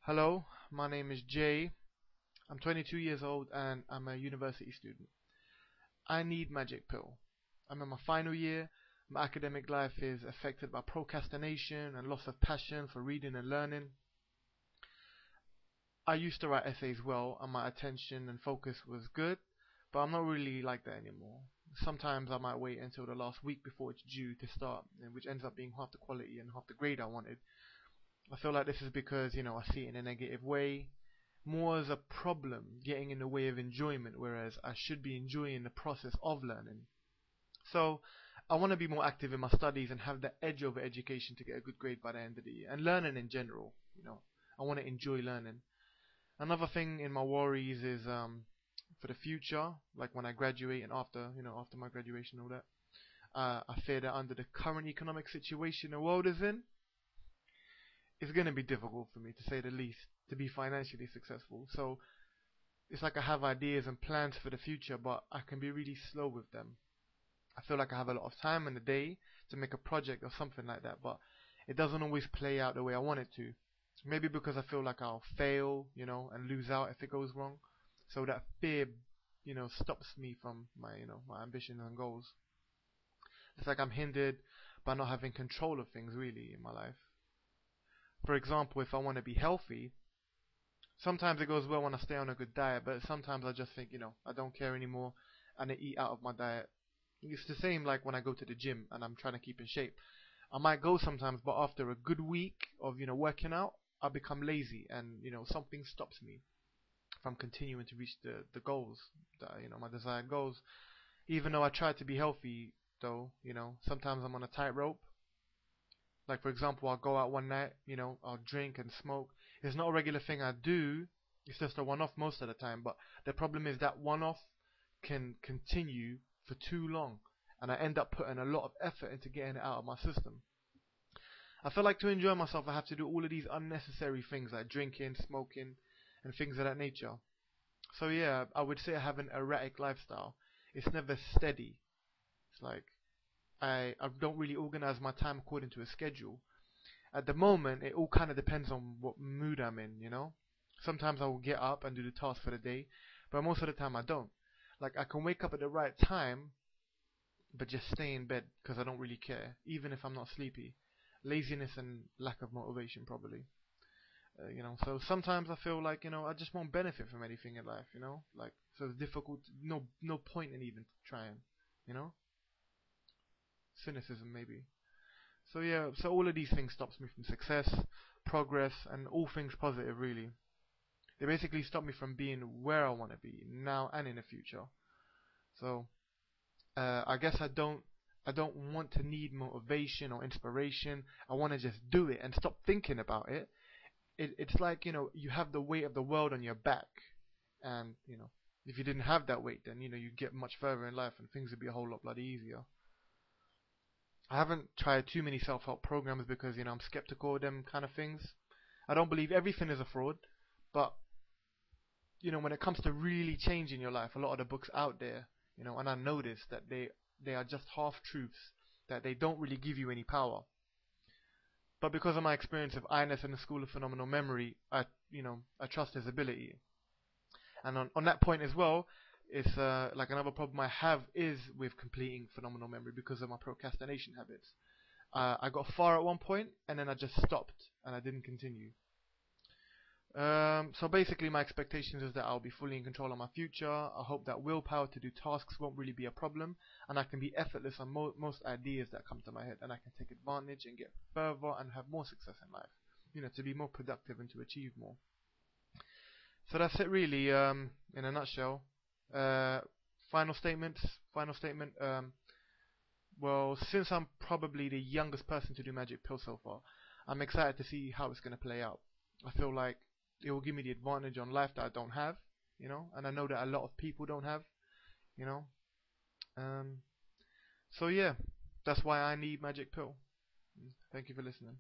Hello, my name is Jay. I'm 22 years old and I'm a university student. I need magic pill. I'm in my final year. My academic life is affected by procrastination and loss of passion for reading and learning. I used to write essays well and my attention and focus was good, but I'm not really like that anymore. Sometimes I might wait until the last week before it's due to start, which ends up being half the quality and half the grade I wanted. I feel like this is because, I see it in a negative way, more as a problem getting in the way of enjoyment, whereas I should be enjoying the process of learning. So I want to be more active in my studies and have the edge over education to get a good grade by the end of the year, and learning in general. I want to enjoy learning. Another thing in my worries is for the future, like when I graduate and after my graduation and all that. I fear that under the current economic situation the world is in, it's going to be difficult for me, to say the least, to be financially successful. So it's like I have ideas and plans for the future, but I can be really slow with them. I feel like I have a lot of time in the day to make a project or something like that, but it doesn't always play out the way I want it to. Maybe because I feel like I'll fail, and lose out if it goes wrong. So that fear, stops me from my ambitions and goals. It's like I'm hindered by not having control of things really in my life. For example, if I want to be healthy, sometimes it goes well when I stay on a good diet, but sometimes I just think, I don't care anymore and I eat out of my diet. It's the same like when I go to the gym and I'm trying to keep in shape. I might go sometimes, but after a good week of, working out, I become lazy and, something stops me from continuing to reach the goals, my desired goals. Even though I try to be healthy, though, sometimes I'm on a tightrope. Like, for example, I'll go out one night, I'll drink and smoke. It's not a regular thing I do. It's just a one-off most of the time. But the problem is that one-off can continue for too long. And I end up putting a lot of effort into getting it out of my system. I feel like to enjoy myself, I have to do all of these unnecessary things like drinking, smoking, and things of that nature. So yeah, I would say I have an erratic lifestyle. It's never steady. It's like I don't really organize my time according to a schedule. At the moment, it all kind of depends on what mood I'm in, Sometimes I will get up and do the task for the day, but most of the time I don't. Like, I can wake up at the right time, but just stay in bed because I don't really care, even if I'm not sleepy. Laziness and lack of motivation, probably. So sometimes I feel like, I just won't benefit from anything in life, Like, so it's difficult, no point in even trying, Cynicism, maybe. So yeah, so all of these things stops me from success, progress, and all things positive, really. They basically stop me from being where I want to be, now and in the future. So, I guess I don't want to need motivation or inspiration. I want to just do it and stop thinking about it. It's like, you have the weight of the world on your back. And, if you didn't have that weight, then, you'd get much further in life and things would be a whole lot bloody easier. I haven't tried too many self-help programs because, I'm skeptical of them kind of things. I don't believe everything is a fraud, but, when it comes to really changing your life, a lot of the books out there, and I noticed that they are just half-truths, that they don't really give you any power. But because of my experience of Ines and the School of Phenomenal Memory, I trust his ability. And on that point as well, it's like another problem I have is with completing phenomenal memory because of my procrastination habits. I got far at one point and then I just stopped and I didn't continue. So basically my expectations is that I'll be fully in control of my future. I hope that willpower to do tasks won't really be a problem and I can be effortless on most ideas that come to my head and I can take advantage and get further and have more success in life. To be more productive and to achieve more. So that's it really, in a nutshell. Final statement. Well, since I'm probably the youngest person to do magic pill so far, I'm excited to see how it's going to play out. I feel like it will give me the advantage on life that I don't have, and I know that a lot of people don't have, you know. So yeah, that's why I need magic pill. Thank you for listening.